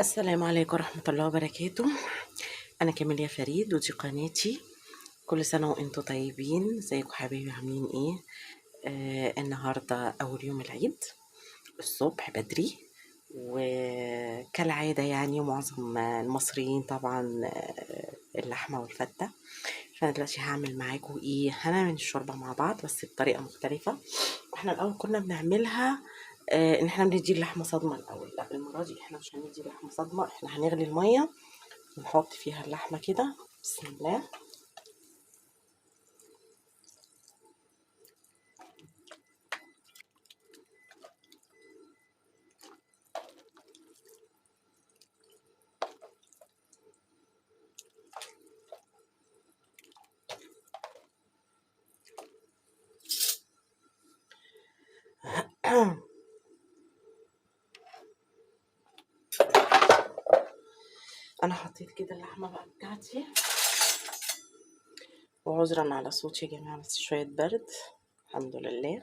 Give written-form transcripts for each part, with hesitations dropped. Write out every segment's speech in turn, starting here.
السلام عليكم ورحمة الله وبركاته. أنا كاميليا فريد ودي قناتي. كل سنة وانتم طيبين. ازيكم حبايبي، عاملين ايه؟ النهاردة أول يوم العيد الصبح بدري، وكالعادة يعني معظم المصريين طبعا اللحمة والفتة. فأنا دلوقتي هعمل معاكم ايه، هنعمل الشوربة مع بعض بس بطريقة مختلفة. احنا الأول كنا بنعملها ان احنا بندي اللحمة صدمة الأول. لا، المرة دي احنا مش هندي اللحمة صدمة، احنا هنغلي المية ونحط فيها اللحمة كده. بسم الله. انا حطيت كده اللحمة بقى بتاعتي، وعذرا على صوتي يا جماعة بس شوية برد. الحمد لله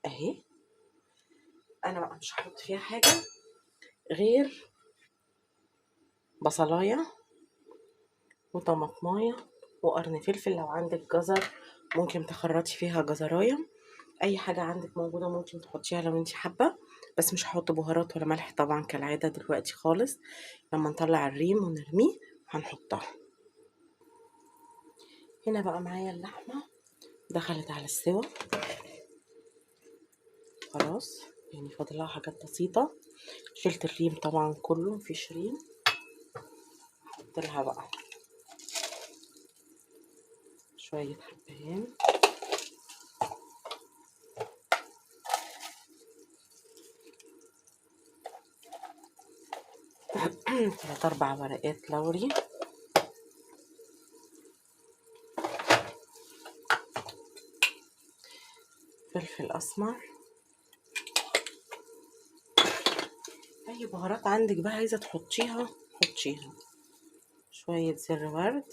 اهي. انا بقى مش هحط فيها حاجة غير بصلاية وطماطماية وقرن فلفل. لو عندك جزر ممكن تخرطي فيها جزراية، اي حاجة عندك موجودة ممكن تحطيها لو انت حابة. بس مش هحط بهارات ولا ملح طبعا كالعادة دلوقتي خالص. لما نطلع الريم ونرميه هنحطها. هنا بقى معايا اللحمة دخلت على السوا خلاص، يعني فاضلها حاجات بسيطة. شلت الريم طبعا كله، مفيش ريم. احط لها بقى شوية حبهان، 3 4 ورقات لوري، فلفل اسمر، اي بهارات عندك بقى عايزة تحطيها حطيها، شوية زر ورد،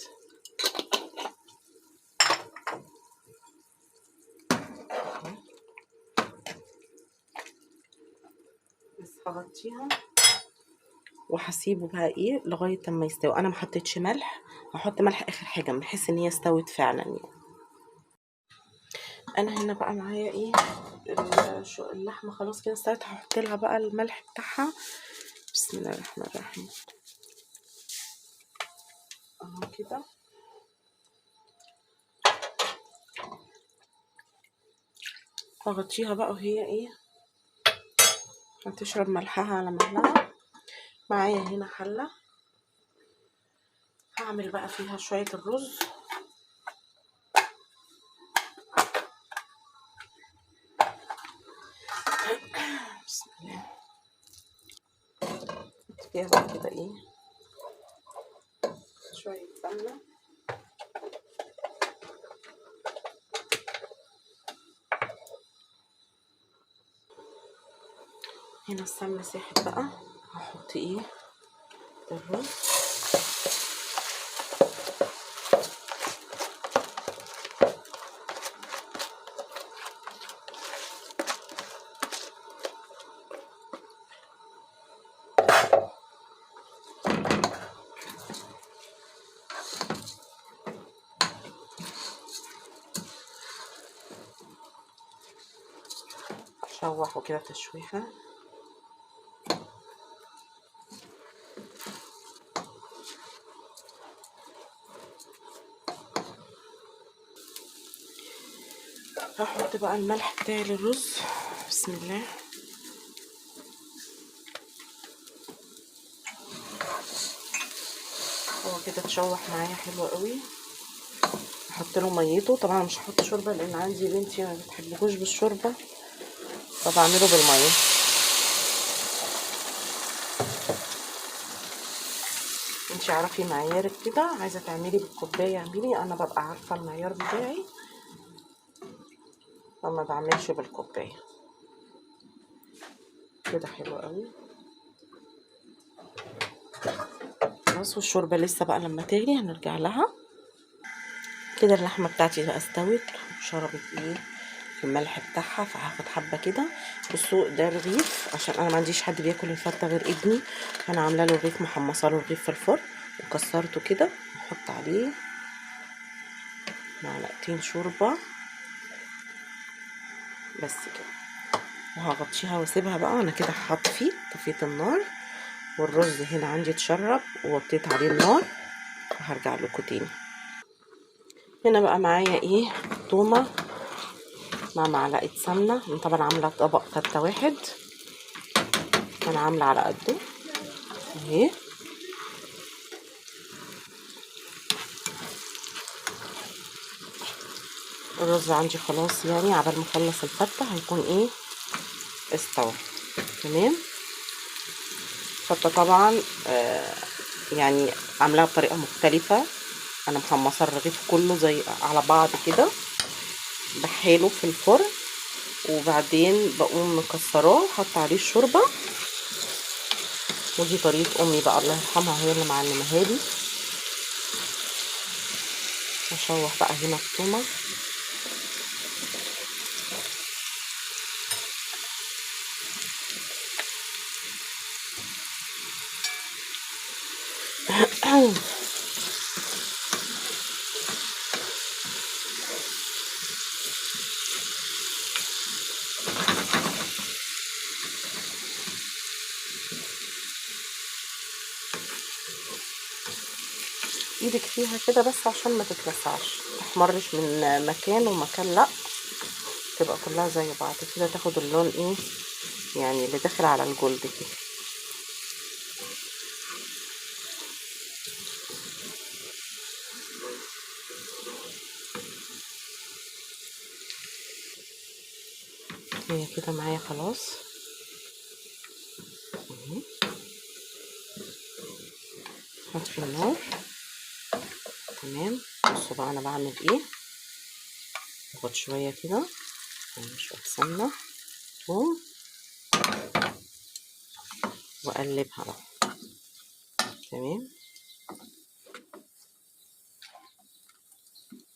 بس هغطيها وهسيبه بقى ايه لغاية اما يستوي. انا محطتش ملح، هحط ملح اخر حاجة بحيث ان هي استوت فعلا يعني. انا هنا بقى معايا ايه اللحمة خلاص كده استوت. هحط لها بقى الملح بتاعها. بسم الله الرحمن الرحيم اهو كده. هغطيها بقى وهي ايه هتشرب ملحها على مهلها. معايا هنا حلة هعمل بقى فيها شوية الرز. بسم الله. فيها بقى كده ايه شوية سمنة، هنا السمنة ساحت بقى. هحط ايه الرز، اشوحه كده تشويحة. هحط بقى الملح بتاعي للرز. بسم الله. هو كده اتشوح معايا حلو قوي. هحط له ميته. طبعا مش هحط شوربه لان عندي بنتي ما بتحبهوش بالشوربه، فبعمله بالميه. انتي اعرفي معيارك كده، عايزه تعملي بالكوبايه اعملي، انا ببقى عارفه المعيار بتاعي فما بعملش بالكوبايه. كده حلو قوي خلاص. والشوربه لسه بقى لما تغلي هنرجع لها. كده اللحمه بتاعتي بقى استوت وشربت ايه الملح بتاعها، فهاخد حبه كده. بصوا ده رغيف، عشان انا ما عنديش حد بياكل الفته غير ابني، فانا عامله له رغيف، محمصه له رغيف في الفرن وكسرته كده. احط عليه معلقتين شوربه بس كده، وهغطيها واسيبها بقى. انا كده هطفي، طفيت النار، والرز هنا عندي اتشرب ووطيت عليه النار، وهرجع لكم تاني. هنا بقى معايا ايه، تومه مع معلقه سمنه. انا طبعا عامله طبق فته واحد، انا عامله على قده اهي. الرز عندي خلاص، يعني عبال ما اخلص الفته هيكون ايه، استوى تمام. الفته طبعا يعني عاملاها بطريقه مختلفه. انا محمصه الرغيف كله زي على بعض كده، بحاله في الفرن، وبعدين بقوم مكسراه، حط عليه الشوربه. ودي طريقه امي بقى، الله يرحمها، هي اللي معلمها لي. اشوح بقى هنا التومه. ايدك فيها كده بس عشان ما تتلسعش، تحمرش من مكان ومكان، لا تبقى كلها زي بعض كده، تاخد اللون ايه يعني اللي داخل على الجلد كده. هي كده معايا خلاص. هطفي النار تمام. بصوا بقى انا بعمل ايه، باخد شويه كده، شويه سمنه، ثوم، واقلبها بقى تمام.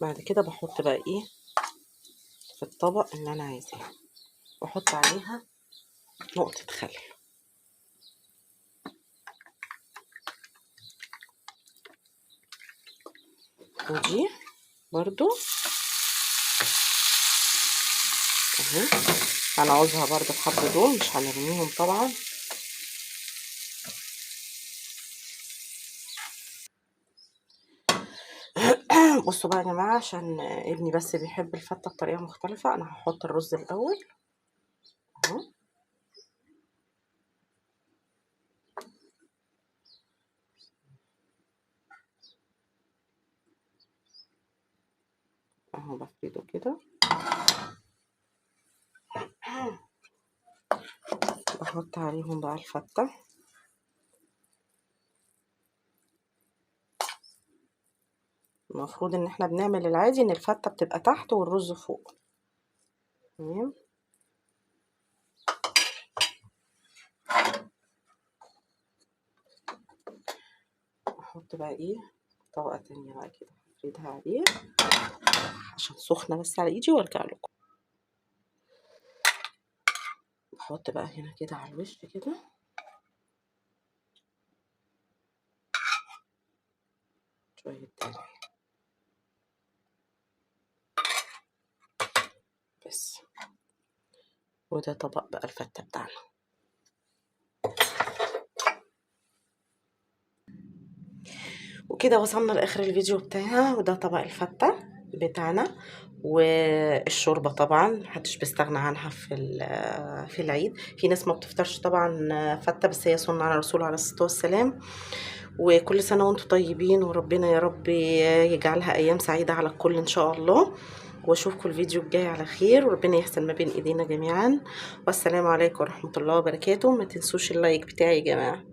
بعد كده بحط بقى ايه في الطبق اللي انا عايزاه، واحط عليها نقطه خل، ودي برضو اهي انا عاوزها برضو الحبة دول، مش هنرميهم طبعا. بصوا بقى يا جماعة، عشان ابني بس بيحب الفتة بطريقة مختلفة، انا هحط الرز الاول اهو، اهو بفرده كده، بحط عليهم بقى الفتة. المفروض ان احنا بنعمل العادي ان الفتة بتبقى تحت والرز فوق تمام. احط بقى ايه طبقة تانية بقى كده، هفردها عليه عشان سخنة بس على ايدي، وارجع لكم. بحط بقى هنا كده على الوش كده شوية تاني بس. وده طبق بقى الفتة بتاعنا. وكده وصلنا لاخر الفيديو بتاعنا، وده طبق الفتة بتاعنا. والشوربة طبعا محدش بيستغنى عنها في العيد. في ناس ما بتفطرش طبعا فتة، بس هي سنة على الرسول عليه الصلاة والسلام. وكل سنة وانتم طيبين، وربنا يا رب يجعلها ايام سعيدة على الكل ان شاء الله. واشوفكم الفيديو الجاي على خير، وربنا يحسن ما بين ايدينا جميعا. والسلام عليكم ورحمة الله وبركاته. ما تنسوش اللايك بتاعي يا جماعة.